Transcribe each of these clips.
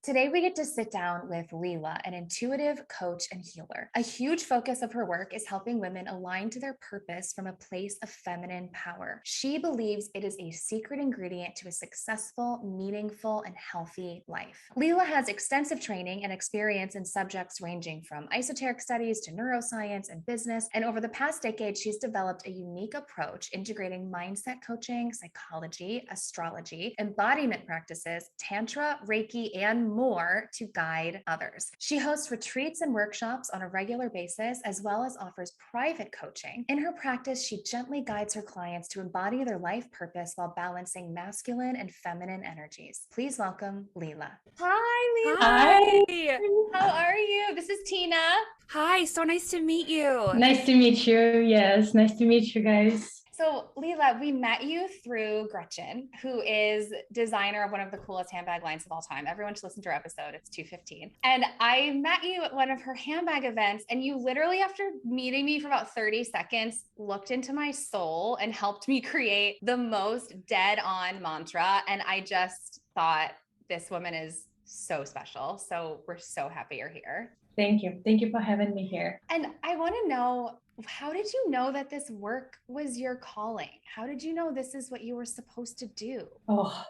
Today, we get to sit down with Lila, an intuitive coach and healer. A huge focus of her work is helping women align to their purpose from a place of feminine power. She believes it is a secret ingredient to a successful, meaningful, and healthy life. Lila has extensive training and experience in subjects ranging from esoteric studies to neuroscience and business. And over the past decade, she's developed a unique approach integrating mindset coaching, psychology, astrology, embodiment practices, Tantra, Reiki, and more to guide others. She hosts retreats and workshops on a regular basis, as well as offers private coaching. In her practice, she gently guides her clients to embody their life purpose while balancing masculine and feminine energies. Please welcome Lila. Hi, Lila. Hi. How are you? This is Tina. Hi, so nice to meet you. Nice to meet you. Yes, nice to meet you guys. So, Lila, we met you through Gretchen, who is designer of one of the coolest handbag lines of all time. Everyone should listen to her episode. It's 215. And I met you at one of her handbag events, and you literally, after meeting me for about 30 seconds, looked into my soul and helped me create the most dead-on mantra. And I just thought, this woman is so special. So we're so happy you're here. Thank you. Thank you for having me here. And I want to know, how did you know that this work was your calling? How did you know this is what you were supposed to do? Oh,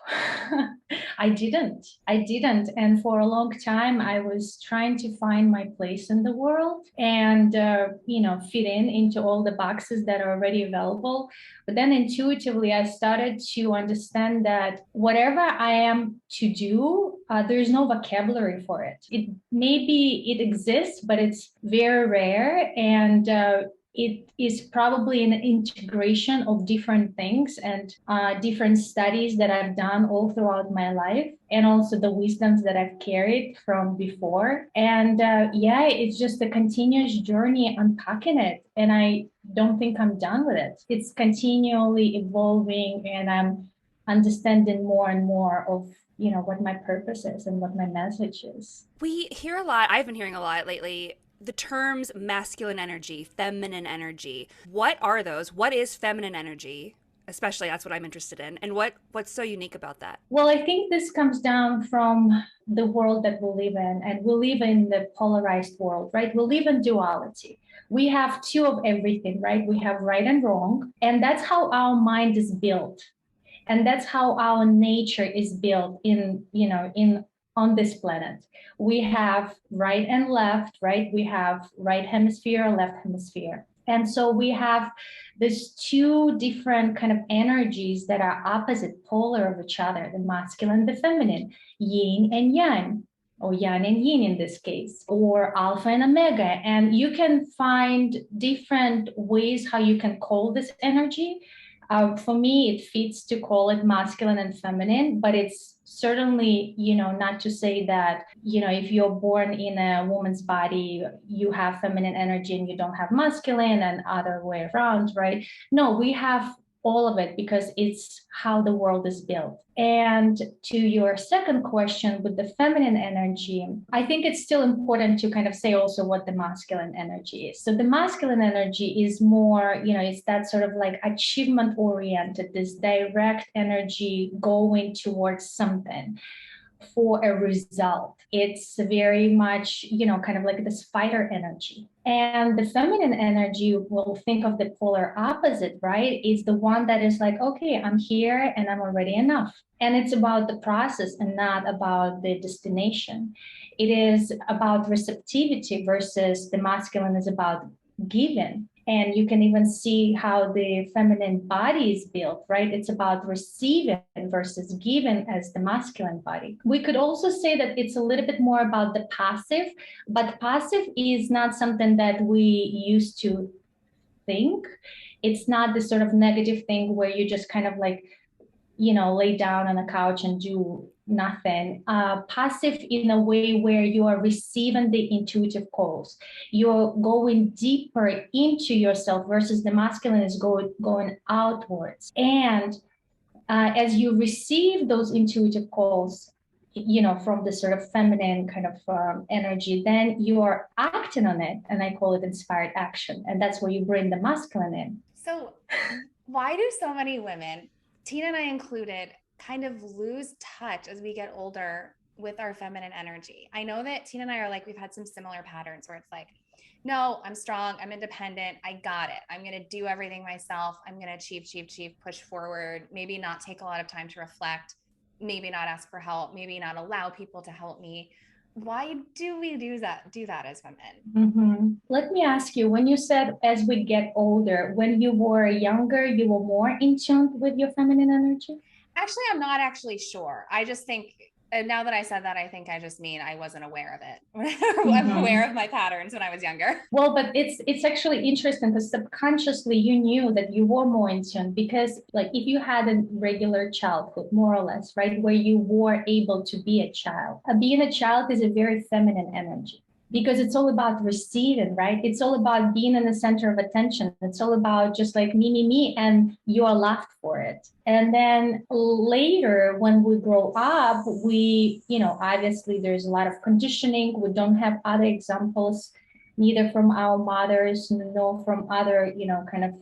I didn't. And for a long time, I was trying to find my place in the world and, fit into all the boxes that are already available. But then intuitively, I started to understand that whatever I am to do, there's no vocabulary for it. It exists, but it's very rare. And it is probably an integration of different things and different studies that I've done all throughout my life, and also the wisdoms that I've carried from before. And it's just a continuous journey unpacking it. And I don't think I'm done with it. It's continually evolving, and I'm understanding more and more of what my purpose is and what my message is. We hear a lot, I've been hearing a lot lately, the terms masculine energy, feminine energy. What are those? What is feminine energy? Especially, that's what I'm interested in. And what's so unique about that? Well, I think this comes down from the world that we live in, and we live in the polarized world, right? We live in duality. We have two of everything, right? We have right and wrong, and that's how our mind is built. And that's how our nature is built on this planet. We have right and left, right? We have right hemisphere, left hemisphere. And so we have these two different kind of energies that are opposite polar of each other, the masculine and the feminine, yin and yang, or yang and yin in this case, or alpha and omega. And you can find different ways how you can call this energy. For me, it fits to call it masculine and feminine, but it's certainly, not to say that, if you're born in a woman's body, you have feminine energy and you don't have masculine, and other way around, right? No, we have all of it because it's how the world is built. And to your second question with the feminine energy, I think it's still important to kind of say also what the masculine energy is. So the masculine energy is more, it's that sort of like achievement oriented, this direct energy going towards something for a result. It's very much, kind of like this fighter energy. And the feminine energy, we'll think of the polar opposite, right? Is the one that is like, okay, I'm here and I'm already enough. And it's about the process and not about the destination. It is about receptivity versus the masculine is about giving. And you can even see how the feminine body is built, right? It's about receiving versus giving as the masculine body. We could also say that it's a little bit more about the passive, but passive is not something that we used to think. It's not this sort of negative thing where you just kind of like, lay down on a couch and do nothing. Passive in a way where you are receiving the intuitive calls. You're going deeper into yourself versus the masculine is going outwards. And as you receive those intuitive calls, from the sort of feminine kind of energy, then you are acting on it. And I call it inspired action. And that's where you bring the masculine in. So why do so many women, Tina and I included, kind of lose touch as we get older with our feminine energy? I know that Tina and I are like, we've had some similar patterns where it's like, no, I'm strong, I'm independent, I got it. I'm going to do everything myself. I'm going to achieve, push forward, maybe not take a lot of time to reflect, maybe not ask for help, maybe not allow people to help me. Why do we do that as women? Let me ask you, when you said as we get older, when you were younger, you were more in tune with your feminine energy? Actually, I'm not actually sure. I just think, and now that I said that, I think I just mean I wasn't aware of it. I'm aware of my patterns when I was younger. Well, but it's actually interesting because subconsciously you knew that you were more in tune because, like, if you had a regular childhood, more or less, right, where you were able to be a child, being a child is a very feminine energy because it's all about receiving, right? It's all about being in the center of attention. It's all about just like me, and you are loved for it. And then later, when we grow up, we, obviously there's a lot of conditioning. We don't have other examples, neither from our mothers nor from other, kind of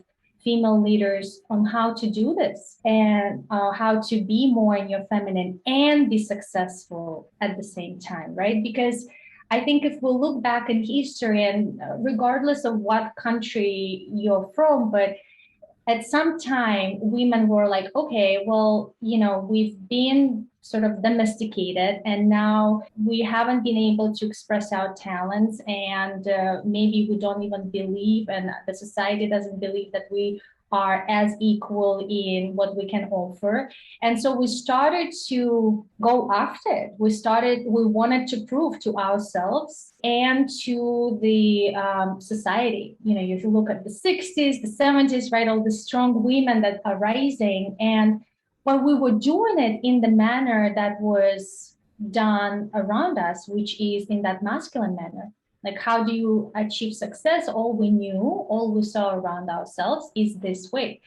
female leaders on how to do this and how to be more in your feminine and be successful at the same time, right? Because I think if we look back in history, and regardless of what country you're from, but at some time, women were like, okay, well, we've been sort of domesticated and now we haven't been able to express our talents. And maybe we don't even believe, and the society doesn't believe that we are as equal in what we can offer. And so we started to go after it. We wanted to prove to ourselves and to the society. If you look at the 60s, the 70s, right, all the strong women that are rising. And when we were doing it in the manner that was done around us, which is in that masculine manner. Like, how do you achieve success? All we knew, all we saw around ourselves is this way.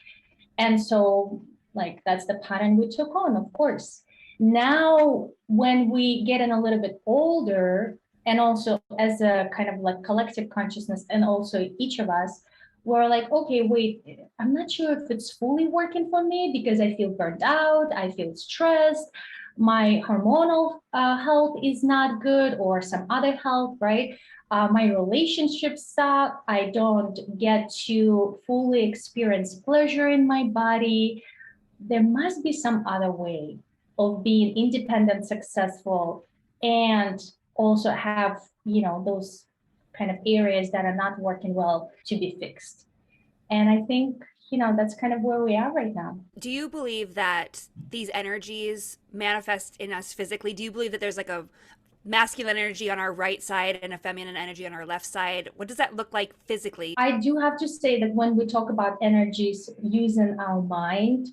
And so, like, that's the pattern we took on, of course. Now, when we get in a little bit older, and also as a kind of like collective consciousness, and also each of us, we're like, okay, wait, I'm not sure if it's fully working for me because I feel burned out, I feel stressed, my hormonal health is not good, or some other health, right? My relationships suck. I don't get to fully experience pleasure in my body. There must be some other way of being independent, successful, and also have, those kind of areas that are not working well to be fixed. And I think, that's kind of where we are right now. Do you believe that these energies manifest in us physically? Do you believe that there's like a masculine energy on our right side and a feminine energy on our left side? What does that look like physically? I do have to say that when we talk about energies using our mind,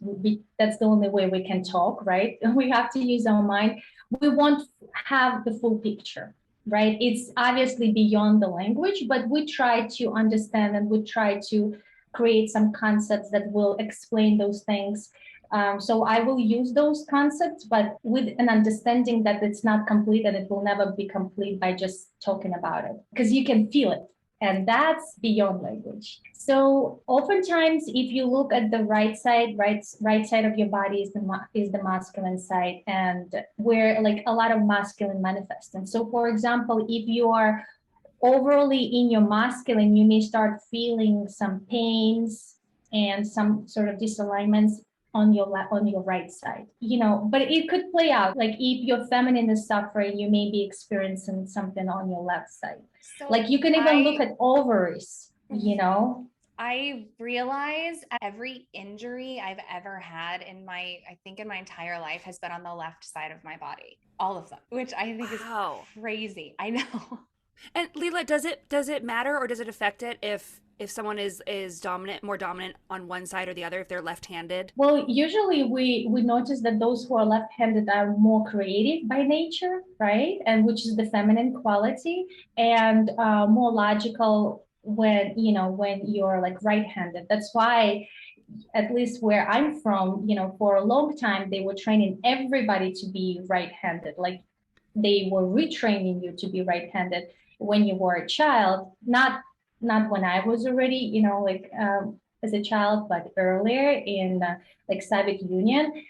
that's the only way we can talk, right? We have to use our mind. We won't have the full picture, right? It's obviously beyond the language, but we try to understand and we try to create some concepts that will explain those things. So I will use those concepts, but with an understanding that it's not complete and it will never be complete by just talking about it, because you can feel it. And that's beyond language. So oftentimes, if you look at the right side of your body is the masculine side, and where like a lot of masculine manifests. And so, for example, if you are overly in your masculine, you may start feeling some pains and some sort of disalignments on your right side, but it could play out. Like if your feminine is suffering, you may be experiencing something on your left side. So like you can even look at ovaries, I realized every injury I've ever had in my entire life has been on the left side of my body. All of them, which I think is crazy. I know. And Lila, does it matter, or does it affect it if someone is more dominant on one side or the other, if they're left-handed? Well, usually we notice that those who are left-handed are more creative by nature, right? And which is the feminine quality, and more logical when you're like right-handed. That's why, at least where I'm from, for a long time, they were training everybody to be right-handed. Like they were retraining you to be right-handed when you were a child, not when I was already, as a child, but earlier in like Soviet Union,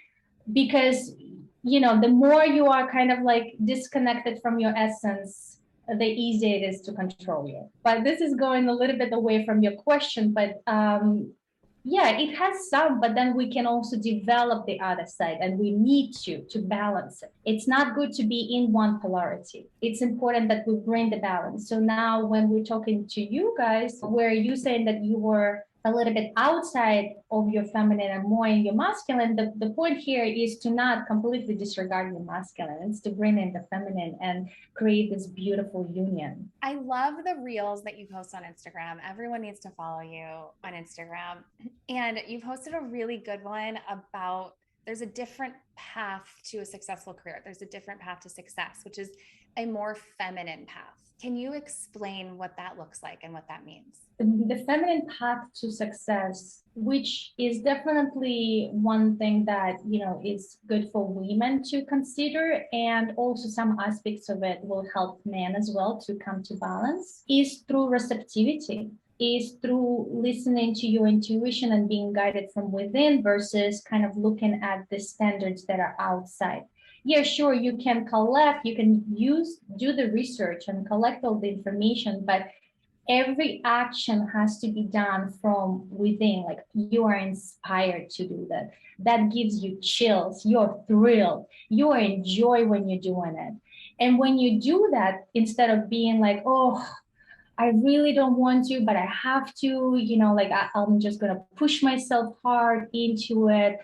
because the more you are kind of like disconnected from your essence, the easier it is to control you. But this is going a little bit away from your question, but yeah, it has some, but then we can also develop the other side, and we need to balance it. It's not good to be in one polarity. It's important that we bring the balance. So now when we're talking to you guys, where you saying that you were a little bit outside of your feminine and more in your masculine, the point here is to not completely disregard your masculine. It's to bring in the feminine and create this beautiful union. I love the reels that you post on Instagram. Everyone needs to follow you on Instagram. And you posted a really good one about there's a different path to a successful career. There's a different path to success, which is a more feminine path. Can you explain what that looks like and what that means? The feminine path to success, which is definitely one thing that, is good for women to consider, and also some aspects of it will help men as well to come to balance, is through receptivity, is through listening to your intuition and being guided from within versus kind of looking at the standards that are outside. Yeah, sure, you can do the research and collect all the information, but every action has to be done from within. Like, you are inspired to do that. That gives you chills. You're thrilled. You are in joy when you're doing it. And when you do that, instead of being like, oh, I really don't want to, but I have to, I'm just going to push myself hard into it.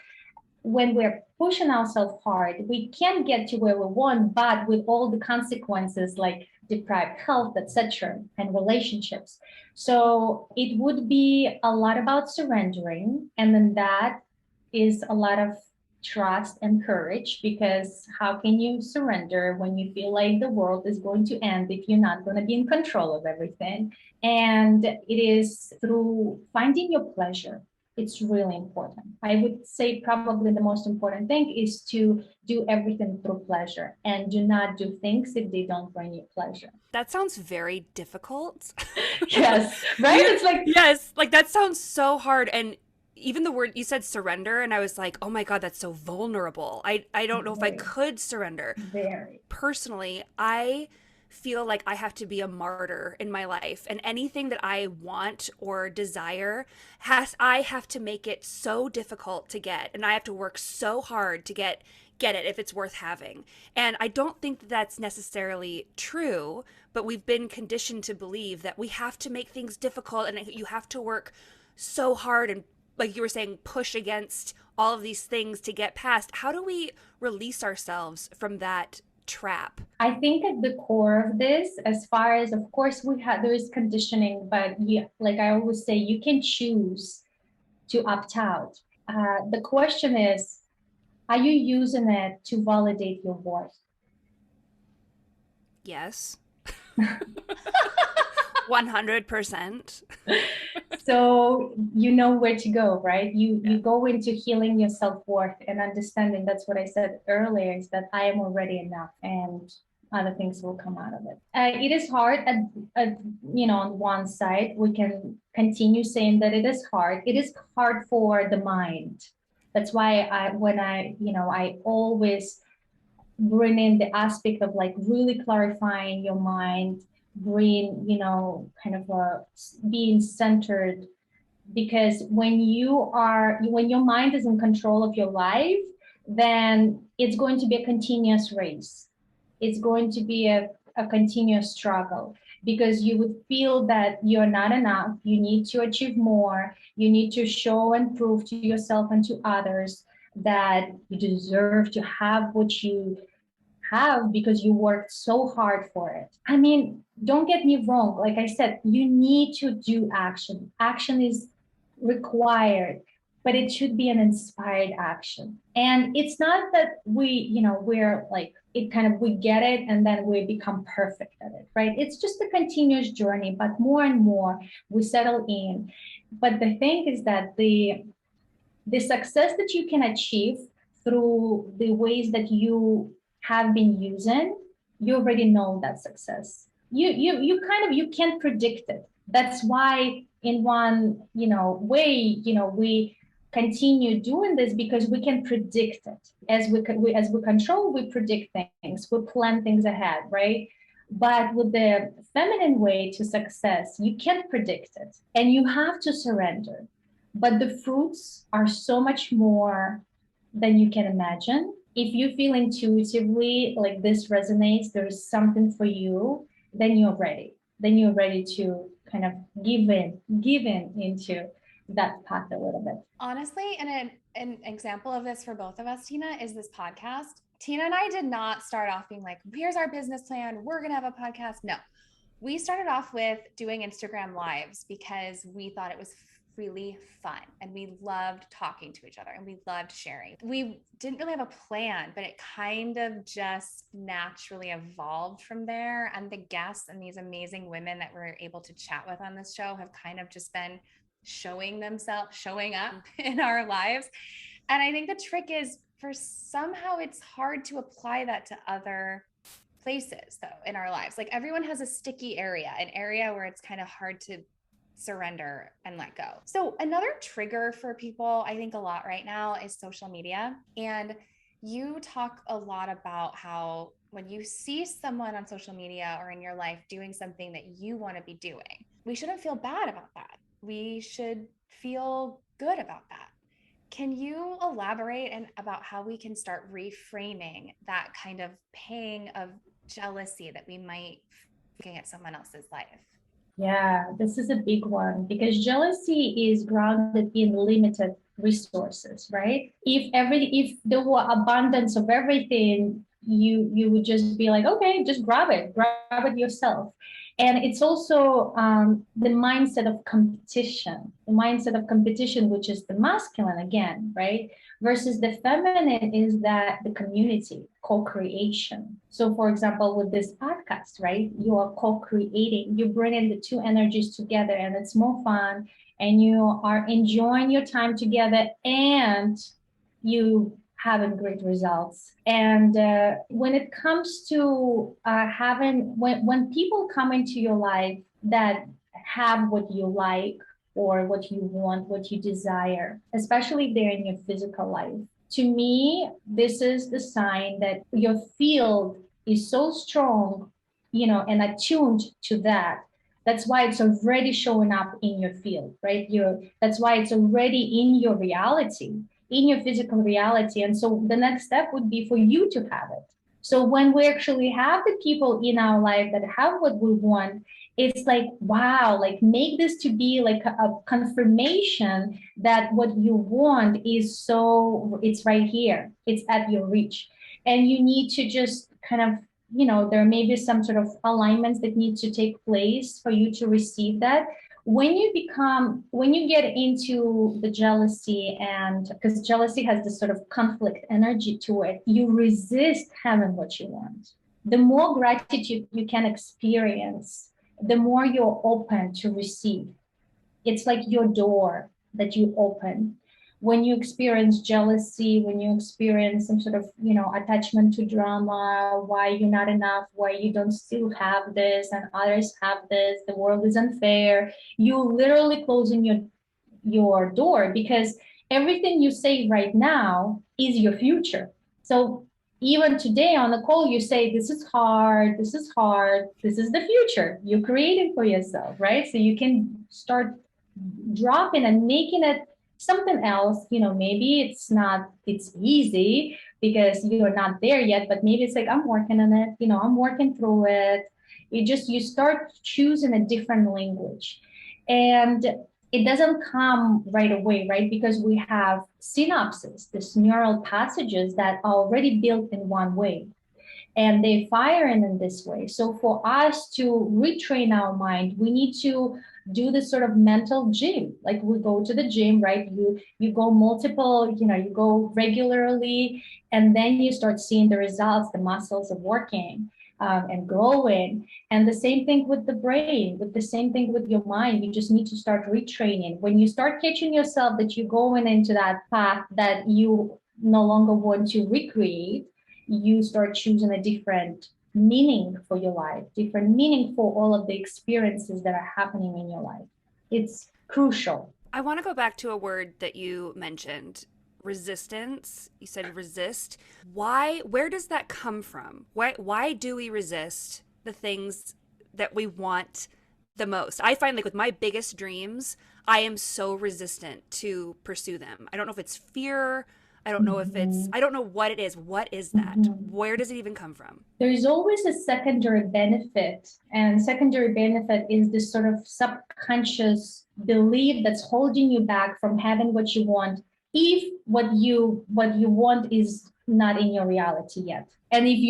When we're pushing ourselves hard, we can get to where we want, but with all the consequences like deprived health, etc., and relationships. So it would be a lot about surrendering. And then that is a lot of trust and courage, because how can you surrender when you feel like the world is going to end if you're not going to be in control of everything? And it is through finding your pleasure. It's really important. I would say probably the most important thing is to do everything through pleasure, and do not do things if they don't bring you pleasure. That sounds very difficult. Yes, right? It's like, yes, like that sounds so hard. And even the word you said, surrender, and I was like, oh my God, that's so vulnerable. I don't know if I could surrender. Very. Personally, I feel like I have to be a martyr in my life, and anything that I want or desire I have to make it so difficult to get, and I have to work so hard to get it if it's worth having. And I don't think that that's necessarily true, but we've been conditioned to believe that we have to make things difficult, and you have to work so hard and, like you were saying, push against all of these things to get past. How do we release ourselves from that trap? I think at the core of this, as far as, of course, there is conditioning, but like I always say, you can choose to opt out. The question is, are you using it to validate your worth? Yes. 100%. So you know where to go, right? You go into healing your self-worth and understanding. That's what I said earlier, is that I am already enough, and other things will come out of it. It is hard on one side. We can continue saying that it is hard. It is hard for the mind. That's why I always bring in the aspect of like really clarifying your mind, bring, being centered, because when your mind is in control of your life, then it's going to be a continuous race. It's going to be a continuous struggle, because you would feel that you're not enough. You need to achieve more. You need to show and prove to yourself and to others that you deserve to have what you have because you worked so hard for it. I mean, don't get me wrong. Like I said, you need to do action. Action is required, but it should be an inspired action. And it's not that we're like, we get it and then we become perfect at it, right? It's just a continuous journey, but more and more we settle in. But the thing is that the success that you can achieve through the ways that you have been using, you already know that success. You can't predict it. That's why in one way, we continue doing this because we can predict it. As we control, we predict things, we plan things ahead, right? But with the feminine way to success, you can't predict it and you have to surrender. But the fruits are so much more than you can imagine. If you feel intuitively like this resonates, there's something for you, then you're ready. Then you're ready to kind of give in into that path a little bit. Honestly, and an example of this for both of us, Tina, is this podcast. Tina and I did not start off being like, here's our business plan, we're going to have a podcast. No, we started off with doing Instagram lives because we thought it was really fun and we loved talking to each other and we loved sharing. We didn't really have a plan, but it kind of just naturally evolved from there. And the guests and these amazing women that we're able to chat with on this show have kind of just been showing up in our lives. And I think the trick is for somehow it's hard to apply that to other places though in our lives. Like everyone has a sticky area, an area where it's kind of hard to surrender and let go. So another trigger for people, I think a lot right now, is social media. And you talk a lot about how when you see someone on social media or in your life doing something that you want to be doing, we shouldn't feel bad about that. We should feel good about that. Can you elaborate about how we can start reframing that kind of pang of jealousy that we might looking at someone else's life? Yeah, this is a big one because jealousy is grounded in limited resources, right? If there were abundance of everything, you would just be like, okay, just grab it yourself. And it's also the mindset of competition, which is the masculine again, right? Versus the feminine is that the community, co-creation. So for example, with this podcast, right, you are co-creating, you bring in the two energies together and it's more fun and you are enjoying your time together and you having great results. And when it comes to when people come into your life that have what you like or what you want, what you desire, especially if they're in your physical life, to me, this is the sign that your field is so strong, and attuned to that. That's why it's already showing up in your field, right? That's why it's already in your reality, in your physical reality. And so the next step would be for you to have it. So when we actually have the people in our life that have what we want, it's like, wow, like make this to be like a confirmation that what you want it's right here, it's at your reach. And you need to just kind of, there may be some sort of alignments that need to take place for you to receive that. When you get into the jealousy, and because jealousy has this sort of conflict energy to it, you resist having what you want. The more gratitude you can experience, the more you're open to receive. It's like your door that you open. When you experience jealousy, when you experience some sort of, attachment to drama, why you're not enough, why you don't still have this and others have this, the world is unfair, you literally closing your door, because everything you say right now is your future. So even today on the call, you say, this is hard, this is the future you're creating for yourself, right? So you can start dropping and making it something else. Maybe it's easy because you're not there yet, but maybe it's like, I'm working on it, I'm working through it. You start choosing a different language. And it doesn't come right away, right? Because we have synapses, these neural passages that are already built in one way, and they fire in this way. So for us to retrain our mind, we need to do this sort of mental gym. Like we go to the gym, right? You go multiple, you go regularly, and then you start seeing the results, the muscles are working. And growing. And the same thing with the brain, with the same thing with your mind. You just need to start retraining. When you start catching yourself that you're going into that path that you no longer want to recreate, you start choosing a different meaning for your life, different meaning for all of the experiences that are happening in your life. It's crucial. I want to go back to a word that you mentioned, resistance. You said resist. Where does that come from? Why do we resist the things that we want the most? I find like with my biggest dreams, I am so resistant to pursue them. I don't know if it's fear. I don't know if it's, Mhm. I don't know what it is. What is that? Mhm. Where does it even come from? There's always a secondary benefit, and secondary benefit is this sort of subconscious belief that's holding you back from having what you want if what you want is not in your reality yet. And if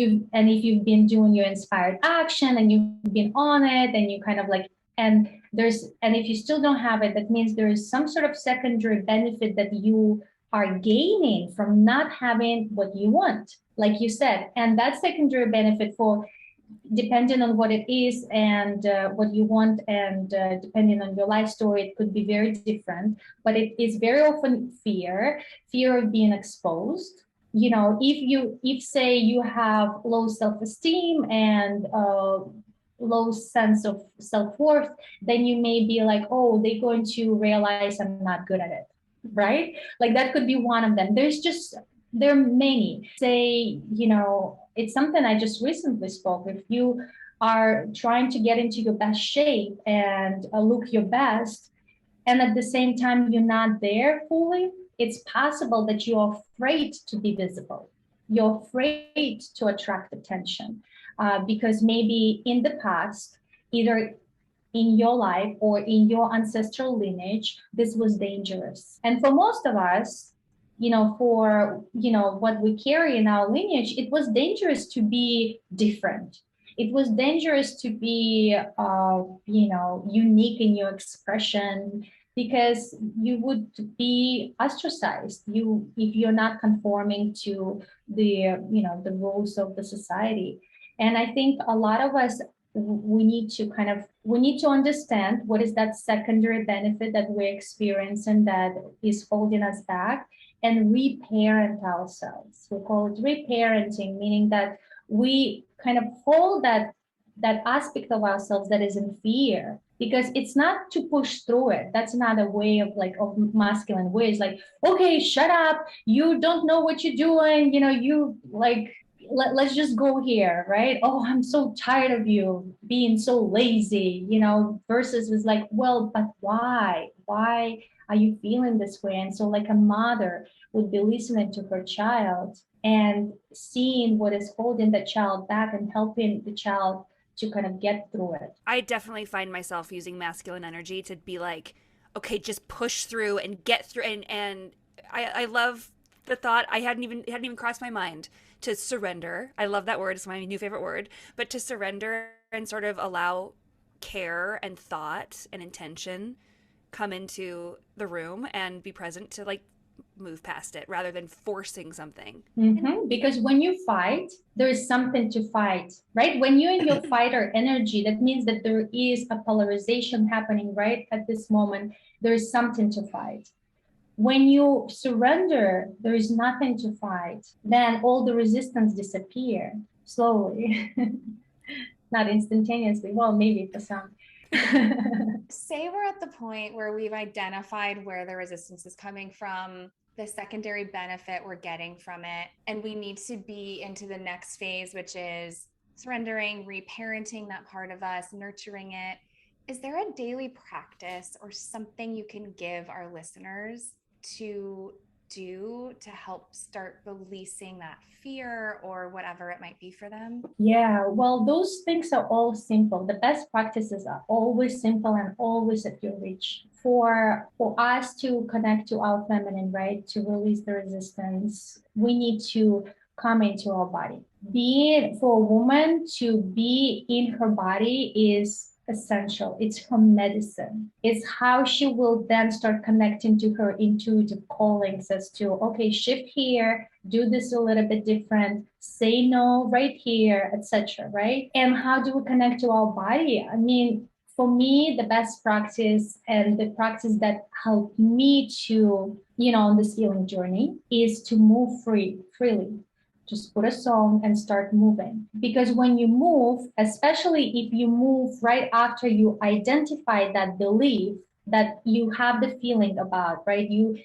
you've been doing your inspired action and you've been on it and you kind of like, and if you still don't have it, that means there is some sort of secondary benefit that you are gaining from not having what you want, like you said. And that secondary benefit, for depending on what it is and what you want, and depending on your life story, it could be very different. But it is very often fear of being exposed. If say you have low self-esteem and low sense of self-worth, then you may be like, oh, they're going to realize I'm not good at it, right? Like that could be one of them. There are many. Say, it's something I just recently spoke. If you are trying to get into your best shape and look your best, and at the same time you're not there fully, it's possible that you're afraid to be visible. You're afraid to attract attention because maybe in the past, either in your life or in your ancestral lineage, this was dangerous. And for most of us, for what we carry in our lineage, it was dangerous to be different. It was dangerous to be unique in your expression, because you would be ostracized if you're not conforming to the rules of the society. And I think a lot of us, we need to understand what is that secondary benefit that we're experiencing that is holding us back, and reparent ourselves. We call it reparenting, meaning that we kind of hold that aspect of ourselves that is in fear, because it's not to push through it. That's not a way of masculine ways, like, okay, shut up, you don't know what you're doing, you like, let's just go here, right? Oh, I'm so tired of you being so lazy, versus was like, well, but why are you feeling this way? And so like a mother would be listening to her child and seeing what is holding the child back and helping the child to kind of get through it. I definitely find myself using masculine energy to be like, okay, just push through and get through. And I love the thought. I hadn't even crossed my mind to surrender. I love that word. It's my new favorite word. But to surrender and sort of allow care and thought and intention come into the room and be present to like move past it rather than forcing something. Because when you fight, there is something to fight, right? When you're in your fighter energy, that means that there is a polarization happening right at this moment. There is something to fight. When you surrender, there is nothing to fight. Then all the resistance disappear slowly, not instantaneously. Well, maybe for some. Say we're at the point where we've identified where the resistance is coming from, the secondary benefit we're getting from it, and we need to be into the next phase, which is surrendering, reparenting that part of us, nurturing it. Is there a daily practice or something you can give our listeners to do to help start releasing that fear or whatever it might be for them? Yeah, well, those things are all simple. The best practices are always simple and always at your reach. For us to connect to our feminine, right, to release the resistance, we need to come into our body. For a woman to be in her body is essential. It's her medicine. It's how she will then start connecting to her intuitive callings as to, okay, shift here, do this a little bit different, say no right here, etc. Right? And how do we connect to our body? I mean, for me, the best practice and the practice that helped me to, on this healing journey is to move freely. Just put a song and start moving. Because when you move, especially if you move right after you identify that belief, that you have the feeling about, right? You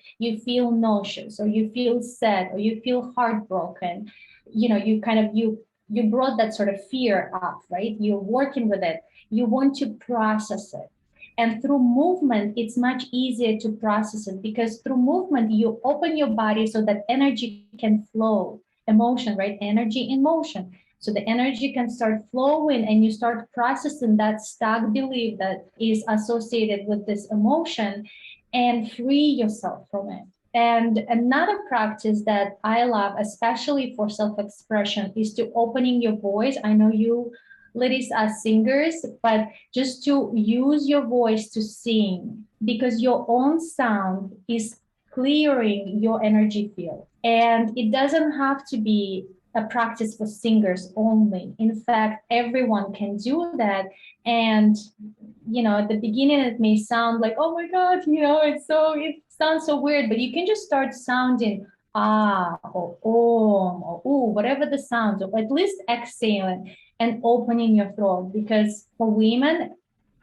feel nauseous, or you feel sad, or you feel heartbroken. You kind of you brought that sort of fear up, right? You're working with it. You want to process it. And through movement, it's much easier to process it, because through movement, you open your body so that energy can flow. Emotion, right? Energy in motion. So the energy can start flowing, and you start processing that stuck belief that is associated with this emotion, and free yourself from it. And another practice that I love, especially for self-expression, is to opening your voice. I know you ladies are singers, but just to use your voice to sing, because your own sound is clearing your energy field. And it doesn't have to be a practice for singers only. In fact, everyone can do that. And at the beginning it may sound like, oh my God, it sounds so weird, but you can just start sounding ah, or om, or ooh, whatever the sounds, or at least exhaling and opening your throat. Because for women,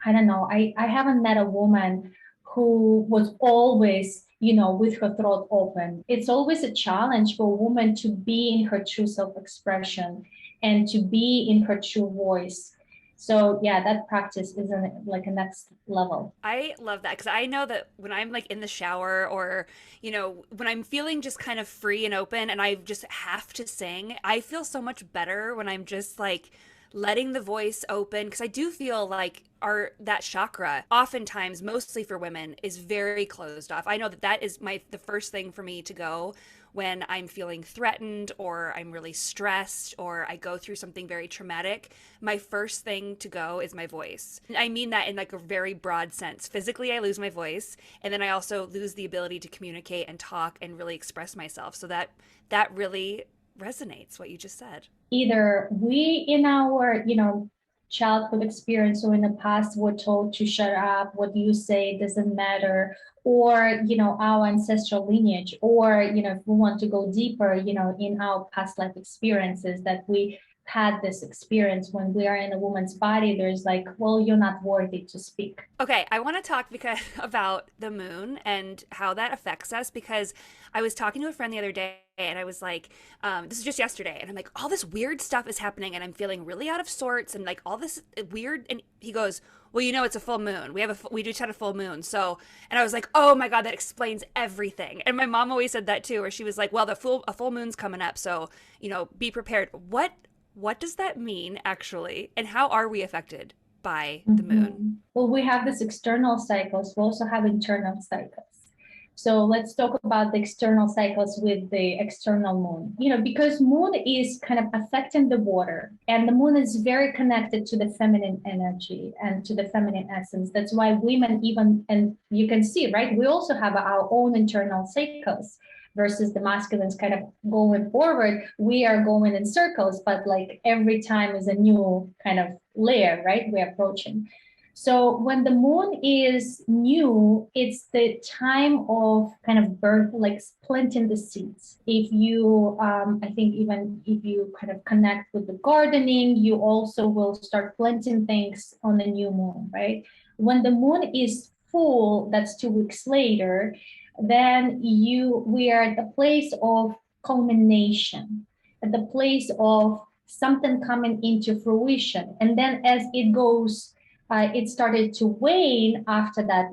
I don't know, I haven't met a woman who was always with her throat open. It's always a challenge for a woman to be in her true self-expression and to be in her true voice. So yeah, that practice is like a next level. I love that because I know that when I'm like in the shower or, when I'm feeling just kind of free and open and I just have to sing, I feel so much better when I'm just like letting the voice open, because I do feel like that chakra oftentimes, mostly for women, is very closed off. I know that is the first thing for me to go when I'm feeling threatened or I'm really stressed or I go through something very traumatic. My first thing to go is my voice. I mean that in like a very broad sense. Physically, I lose my voice, and then I also lose the ability to communicate and talk and really express myself. So that really resonates, what you just said. Either we in our childhood experience or in the past were told to shut up, what you say doesn't matter, or our ancestral lineage, or if we want to go deeper, in our past life experiences, that we had this experience when we are in a woman's body, there's like, well, you're not worthy to speak. Okay, I want to talk about the moon and how that affects us, because I was talking to a friend the other day and I was like, this is just yesterday, and I'm like, all this weird stuff is happening and I'm feeling really out of sorts and like all this weird, and he goes, well, it's a full moon. We just had a full moon. So, and I was like, oh my God, that explains everything. And my mom always said that too, where she was like, well, a full moon's coming up, so, be prepared. What does that mean actually? And how are we affected by the moon? Well, we have this external cycles. We also have internal cycles. So let's talk about the external cycles with the external moon. Because moon is kind of affecting the water, and the moon is very connected to the feminine energy and to the feminine essence. That's why women and you can see, right? We also have our own internal cycles versus the masculines kind of going forward. We are going in circles, but like every time is a new kind of layer, right? We're approaching. So when the moon is new, it's the time of kind of birth, like planting the seeds. If you, I think even if you kind of connect with the gardening, you also will start planting things on the new moon, right? When the moon is full, that's 2 weeks later, then we are at the place of culmination, at the place of something coming into fruition. And then as it goes, it started to wane after that,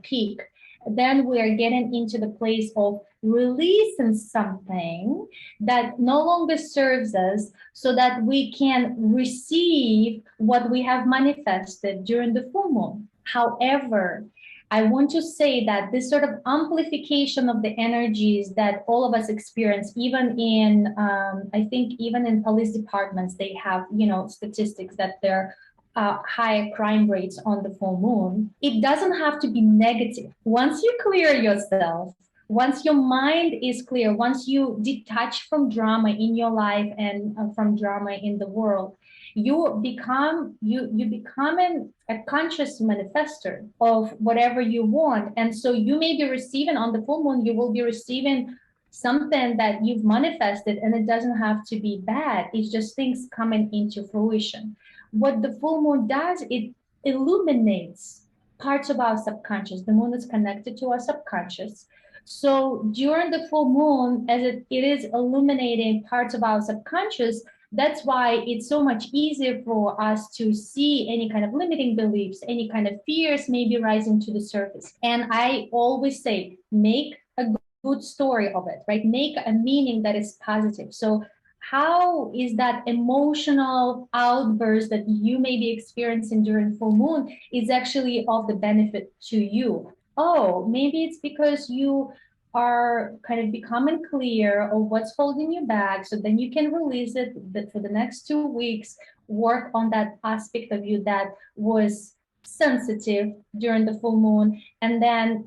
peak. Then we are getting into the place of releasing something that no longer serves us, so that we can receive what we have manifested during the full moon. However, I want to say that this sort of amplification of the energies that all of us experience, even in, I think even in police departments, they have, statistics that there are higher crime rates on the full moon. It doesn't have to be negative. Once you clear yourself, once your mind is clear, once you detach from drama in your life and from drama in the world, you become a conscious manifester of whatever you want. And so you may be receiving on the full moon, you will be receiving something that you've manifested, and it doesn't have to be bad. It's just things coming into fruition. What the full moon does, it illuminates parts of our subconscious. The moon is connected to our subconscious. So during the full moon, as it is illuminating parts of our subconscious, that's why it's so much easier for us to see any kind of limiting beliefs, any kind of fears maybe rising to the surface. And I always say, make a good story of it, right? Make a meaning that is positive. So how is that emotional outburst that you may be experiencing during full moon is actually of the benefit to you? Oh, maybe it's because you are kind of becoming clear of what's holding you back, so then you can release it for the next 2 weeks, work on that aspect of you that was sensitive during the full moon, and then,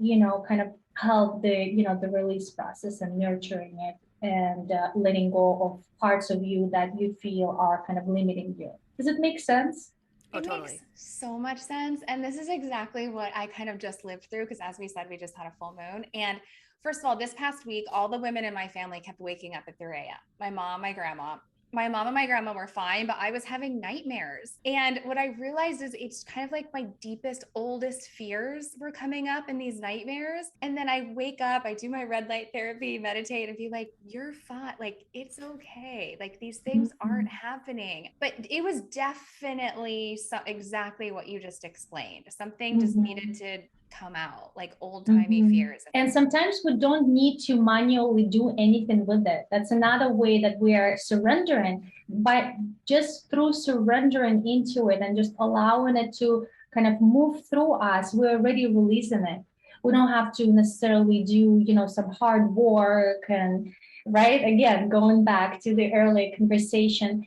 kind of help the release process and nurturing it, and letting go of parts of you that you feel are kind of limiting you. Does it make sense? Oh, totally. Makes so much sense. And this is exactly what I kind of just lived through, because as we said, we just had a full moon. And first of all, this past week, all the women in my family kept waking up at 3 a.m. My mom, my grandma. My mom and my grandma were fine, but I was having nightmares. And what I realized is it's kind of like my deepest, oldest fears were coming up in these nightmares. And then I wake up, I do my red light therapy, meditate, and be like, you're fine. Like, it's okay. Like, these things aren't happening. But it was definitely exactly what you just explained. Something just needed to come out, like old-timey fears. And sometimes we don't need to manually do anything with it. That's another way that we are surrendering, but just through surrendering into it and just allowing it to kind of move through us, we're already releasing it. We don't have to necessarily do, some hard work, and right, again, going back to the earlier conversation.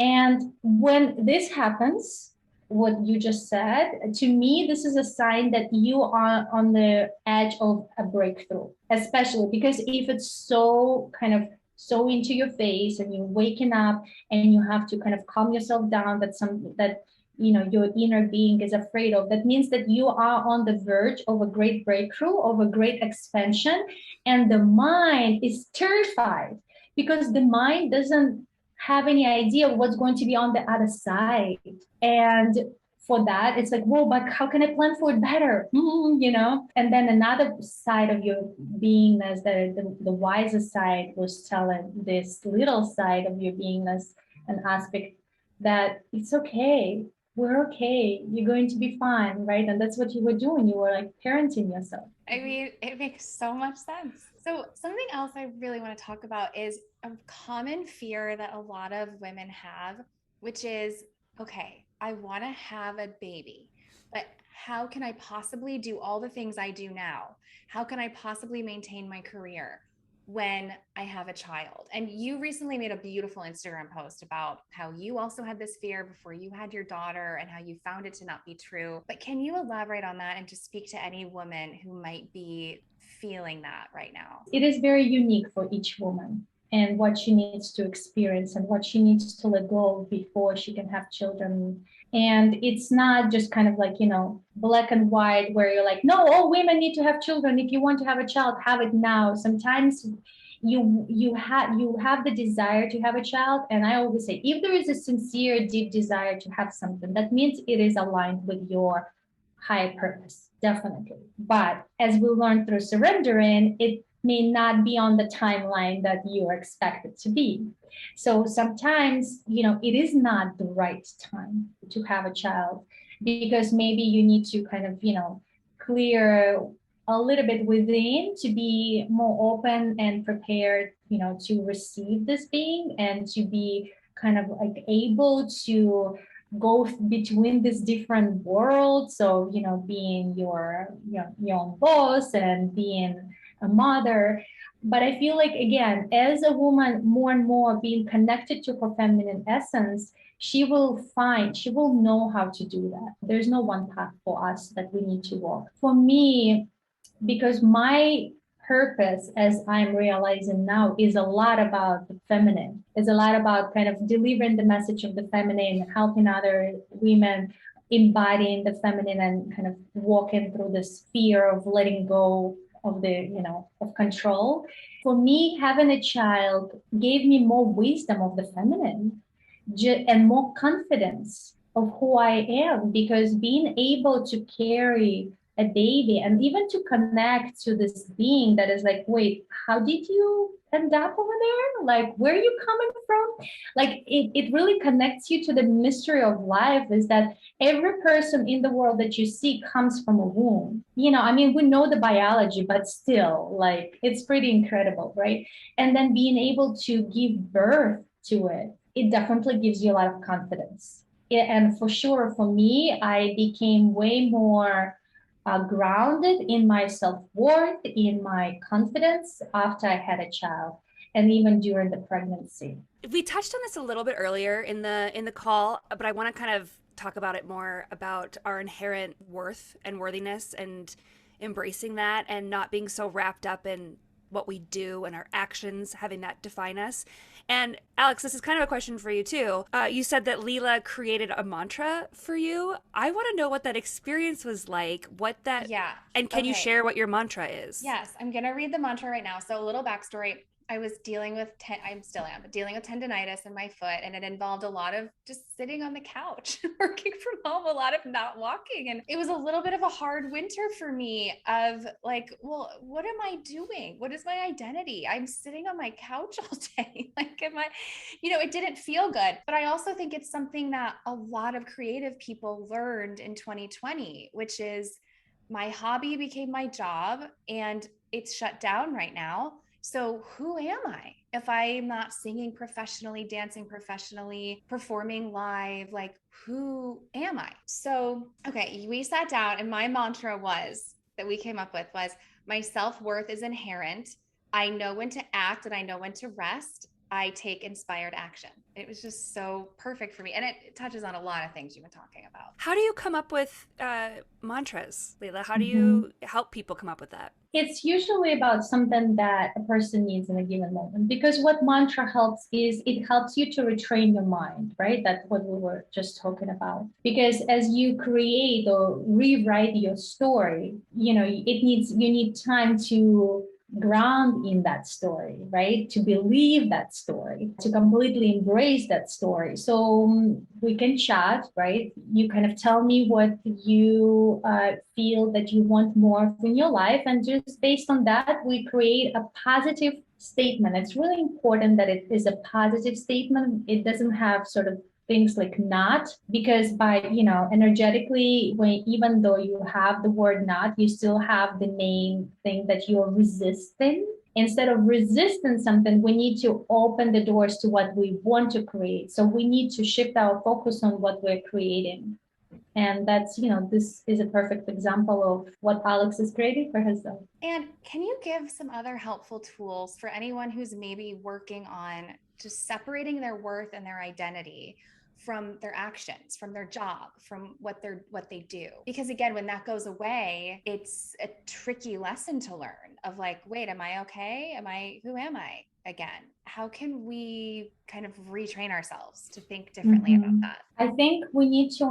And when this happens, what you just said, to me, this is a sign that you are on the edge of a breakthrough, especially because if it's so kind of so into your face and you're waking up and you have to kind of calm yourself down, that your inner being is afraid of, that means that you are on the verge of a great breakthrough, of a great expansion, and the mind is terrified because the mind doesn't have any idea of what's going to be on the other side. And for that, it's like, whoa, but how can I plan for it better? And then another side of your beingness, the wiser side, was telling this little side of your beingness, an aspect that it's okay. We're okay. You're going to be fine, right? And that's what you were doing. You were like parenting yourself. I mean, it makes so much sense. So something else I really want to talk about is a common fear that a lot of women have, which is, okay, I want to have a baby, but how can I possibly do all the things I do now? How can I possibly maintain my career when I have a child? And you recently made a beautiful Instagram post about how you also had this fear before you had your daughter and how you found it to not be true. But can you elaborate on that and just speak to any woman who might be feeling that right now? It is very unique for each woman and what she needs to experience and what she needs to let go of before she can have children. And it's not just kind of like, black and white where you're like, no, all women need to have children. If you want to have a child, have it now. Sometimes you have the desire to have a child. And I always say, if there is a sincere, deep desire to have something, that means it is aligned with your higher purpose, definitely. But as we learn through surrendering, it may not be on the timeline that you are expected to be. So sometimes, it is not the right time to have a child, because maybe you need to kind of, clear a little bit within to be more open and prepared, to receive this being and to be kind of like able to go between these different worlds. So, being your own boss and being a mother. But I feel like, again, as a woman, more and more being connected to her feminine essence, she will know how to do that. There's no one path for us that we need to walk. For me, because my purpose, as I'm realizing now, is a lot about the feminine. It's a lot about kind of delivering the message of the feminine, helping other women embodying the feminine and kind of walking through this fear of letting go of of control. For me, having a child gave me more wisdom of the feminine and more confidence of who I am, because being able to carry a baby and even to connect to this being that is like, wait, how did you end up over there? Like, where are you coming from? Like, it really connects you to the mystery of life, is that every person in the world that you see comes from a womb. I mean, we know the biology, but still, like, it's pretty incredible, right? And then being able to give birth to it, it definitely gives you a lot of confidence. And for sure, for me, I became way more grounded in my self-worth, in my confidence after I had a child, and even during the pregnancy. We touched on this a little bit earlier in the call, but I want to kind of talk about it more, about our inherent worth and worthiness, and embracing that, and not being so wrapped up in what we do and our actions having that define us. And Alex, this is kind of a question for you too. You said that Lila created a mantra for you. I want to know what that experience was like, Yeah. and can you share what your mantra is? Yes, I'm going to read the mantra right now. So a little backstory. I was dealing with, I'm still am, but dealing with tendonitis in my foot. And it involved a lot of just sitting on the couch, working from home, a lot of not walking. And it was a little bit of a hard winter for me of like, well, what am I doing? What is my identity? I'm sitting on my couch all day. Like, it didn't feel good. But I also think it's something that a lot of creative people learned in 2020, which is my hobby became my job and it's shut down right now. So who am I if I'm not singing professionally, dancing professionally, performing live? Like, who am I? So, okay, we sat down and my mantra that we came up with was, my self-worth is inherent. I know when to act and I know when to rest. I take inspired action. It was just so perfect for me. And it touches on a lot of things you've been talking about. How do you come up with mantras, Lila? How do Mm-hmm. you help people come up with that? It's usually about something that a person needs in a given moment, because what mantra helps is it helps you to retrain your mind, right? That's what we were just talking about. Because as you create or rewrite your story, you need time to ground in that story, right? To believe that story, to completely embrace that story. So we can chat, right? You kind of tell me what you feel that you want more in your life. And just based on that, we create a positive statement. It's really important that it is a positive statement. It doesn't have sort of things like not, because by energetically, when even though you have the word not, you still have the main thing that you're resisting. Instead of resisting something, we need to open the doors to what we want to create. So we need to shift our focus on what we're creating. And that's, this is a perfect example of what Alex is creating for herself. And can you give some other helpful tools for anyone who's maybe working on just separating their worth and their identity from their actions, from their job, from what they do? Because again, when that goes away, it's a tricky lesson to learn of like, wait, am I okay? Who am I again? How can we kind of retrain ourselves to think differently about that? I think we need to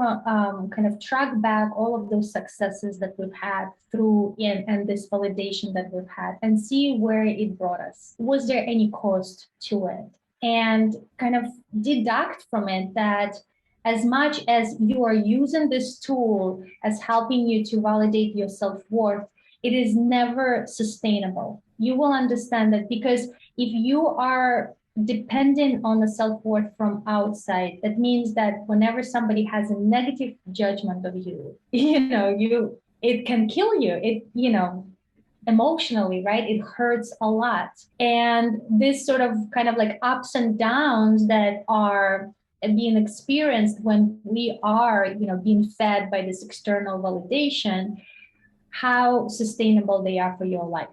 kind of track back all of those successes that we've had through and this validation that we've had, and see where it brought us. Was there any cost to it? And kind of deduct from it that as much as you are using this tool as helping you to validate your self-worth, it is never sustainable. You will understand that, because if you are dependent on the self-worth from outside, that means that whenever somebody has a negative judgment of you, it can kill you. Emotionally, right? It hurts a lot. And this sort of kind of like ups and downs that are being experienced when we are, being fed by this external validation, how sustainable they are for your life.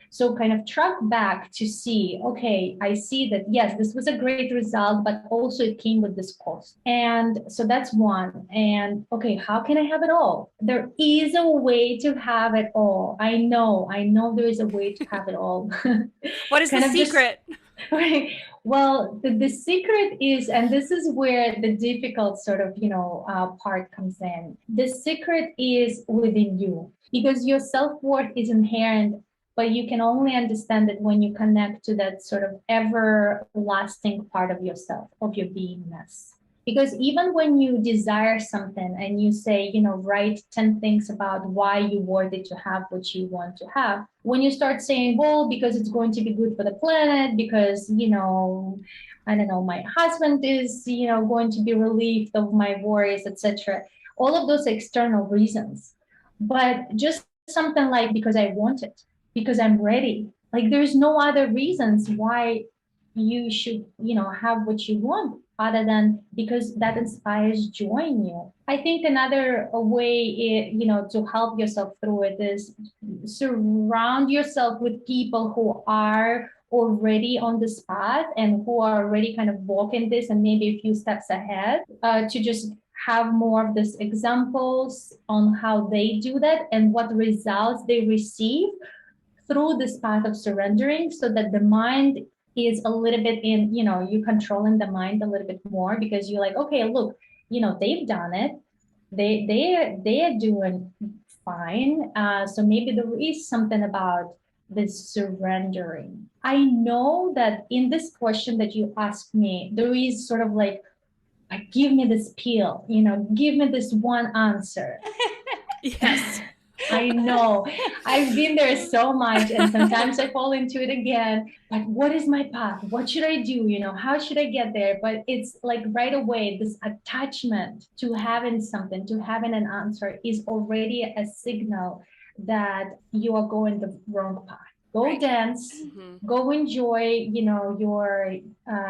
So kind of track back to see, okay, I see that, yes, this was a great result, but also it came with this cost. And so that's one. And okay, how can I have it all? There is a way to have it all. I know there is a way to have it all. What is the secret? Right. Well, the secret is, and this is where the difficult sort of, part comes in. The secret is within you, because your self-worth is inherent, but you can only understand it when you connect to that sort of everlasting part of yourself, of your beingness. Because even when you desire something and you say, write 10 things about why you worthy to have what you want to have, when you start saying, well, because it's going to be good for the planet, because, I don't know, my husband is, going to be relieved of my worries, etc. All of those external reasons. But just something like, because I want it, because I'm ready. Like there's no other reasons why you should, have what you want other than because that inspires joy in you. I think another way, to help yourself through it is surround yourself with people who are already on this path and who are already kind of walking this and maybe a few steps ahead, to just have more of these examples on how they do that and what results they receive through this path of surrendering, so that the mind is a little bit in, you controlling the mind a little bit more, because you're like, okay, look, they've done it. They are doing fine. So maybe there is something about this surrendering. I know that in this question that you asked me, there is sort of like give me this pill, give me this one answer. Yes. I know. I've been there so much, and sometimes I fall into it again. But what is my path? What should I do? How should I get there? But it's like right away, this attachment to having something, to having an answer is already a signal that you are going the wrong path. Go right. Dance, go enjoy,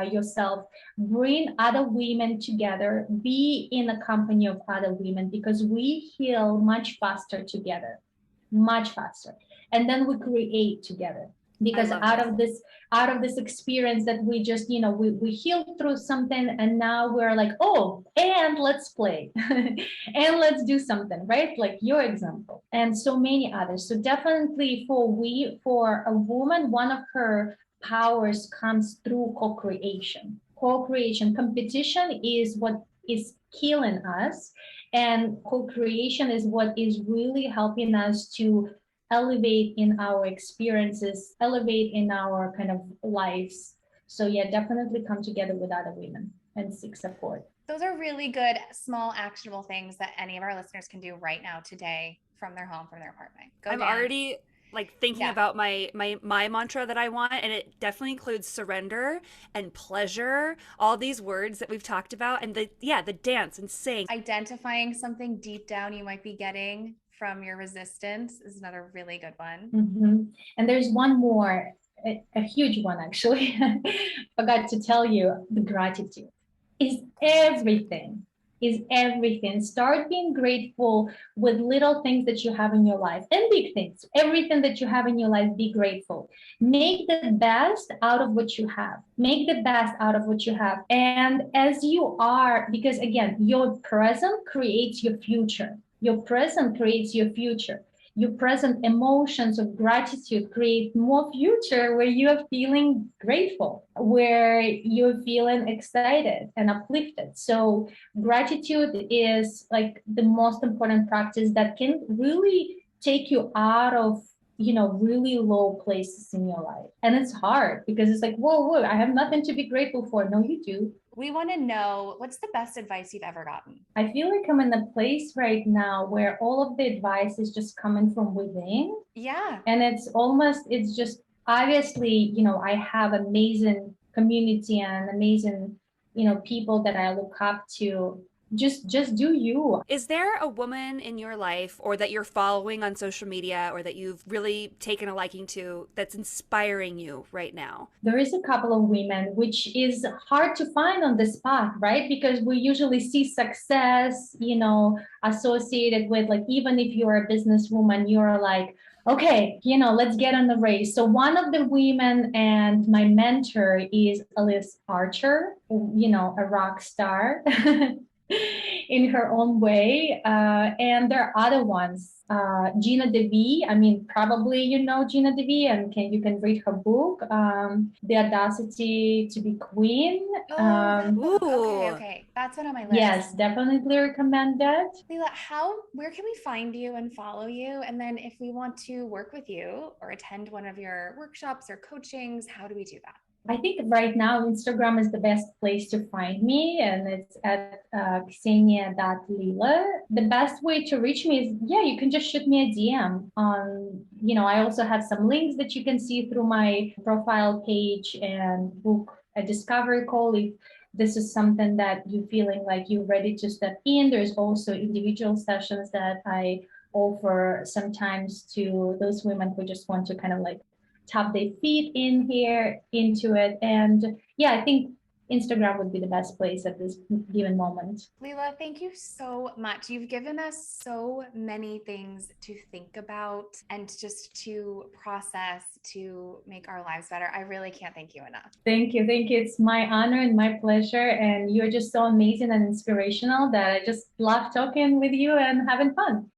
yourself, bring other women together, be in the company of other women, because we heal much faster together, much faster. And then we create together, because out of this experience that we just, we healed through something, and now we're like, oh, and let's play and let's do something, right? Like your example, and so many others. So definitely for a woman, one of her powers comes through co-creation. Competition is what is killing us, and co-creation is what is really helping us to elevate in our experiences, elevate in our kind of lives. So yeah, definitely come together with other women and seek support. Those are really good, small, actionable things that any of our listeners can do right now, today, from their home, from their apartment. I'm already like thinking about my mantra that I want, and it definitely includes surrender and pleasure, all these words that we've talked about, and the dance and sing. Identifying something deep down you might be getting from your resistance is another really good one. Mm-hmm. And there's one more, a huge one actually. Forgot to tell you, the gratitude is everything. Start being grateful with little things that you have in your life and big things. Everything that you have in your life, be grateful. Make the best out of what you have. And as you are, because again, your present creates your future. Your present creates your future. Your present emotions of gratitude create more future where you are feeling grateful, where you're feeling excited and uplifted. So gratitude is like the most important practice that can really take you out of really low places in your life. And it's hard because it's like, whoa, I have nothing to be grateful for. No, you do. We want to know, what's the best advice you've ever gotten? I feel like I'm in a place right now where all of the advice is just coming from within. Yeah. And it's just obviously, I have amazing community and amazing, people that I look up to. Just do you. Is there a woman in your life, or that you're following on social media, or that you've really taken a liking to, that's inspiring you right now? There is a couple of women, which is hard to find on this path, right? Because we usually see success, associated with, like, even if you're a businesswoman, you're like, okay, let's get on the race. So one of the women and my mentor is Alice Archer, a rock star. In her own way. And there are other ones. Gina Devi, probably Gina Devi, and you can read her book, The Audacity to be Queen. Okay. That's one on my list. Yes, definitely recommend that. Lila, where can we find you and follow you? And then if we want to work with you or attend one of your workshops or coachings, how do we do that? I think right now Instagram is the best place to find me, and it's at Ksenia.Lila. The best way to reach me is, yeah, you can just shoot me a DM on, I also have some links that you can see through my profile page, and book a discovery call if this is something that you're feeling like you're ready to step in. There's also individual sessions that I offer sometimes to those women who just want to kind of like tap their feet in here into it. And yeah, I think Instagram would be the best place at this given moment. Lila, thank you so much. You've given us so many things to think about and just to process to make our lives better. I really can't thank you enough. Thank you. Thank you. It's my honor and my pleasure. And you're just so amazing and inspirational that I just love talking with you and having fun.